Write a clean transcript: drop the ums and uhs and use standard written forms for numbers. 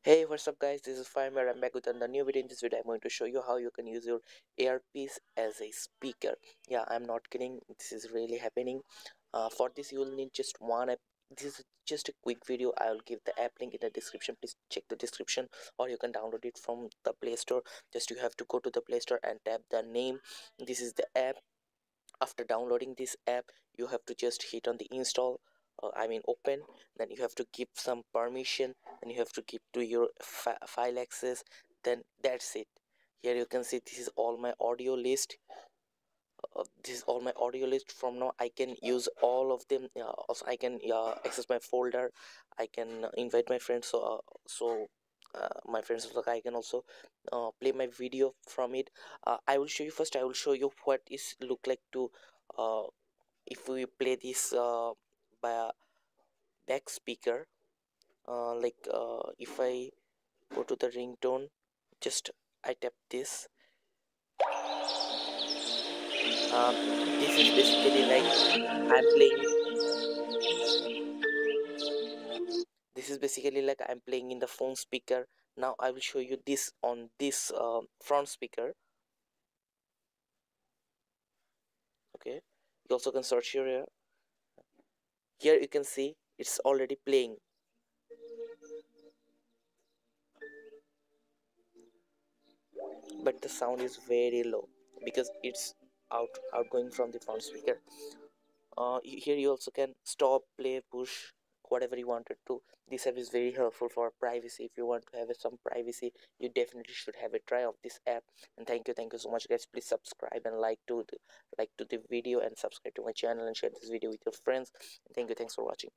Hey, what's up guys, this is Fireman. I'm back with another new video. In this video I'm going to show you how you can use your earpiece as a speaker. Yeah, I'm not kidding, this is really happening. For this you will need just one app. This is just a quick video. I will give the app link in the description. Please check the description, or you can download it from the Play Store. Just you have to go to the Play Store and tap the name. This is the app. After downloading this app, you have to just hit on the install, open. Then you have to give some permission, and you have to give to your file access. Then that's it. Here you can see this is all my audio list. This is all my audio list. From now I can use all of them. Also I can access my folder. I can invite my friends, my friends, like I can also play my video from it. I will show you first. I will show you what is look like to uh, if we play this by a back speaker. If I go to the ringtone, just I tap this. This is basically like I'm playing. This is basically like I'm playing in the phone speaker. Now I will show you this on this front speaker. Okay, you also can search here. Here you can see it's already playing, but the sound is very low because it's outgoing from the front speaker. Here you also can stop, play, push, whatever you wanted to. This app is very helpful for privacy. If you want to have some privacy, you definitely should have a try of this app. And thank you so much guys. Please subscribe and like to the video, and subscribe to my channel and share this video with your friends. And thanks for watching.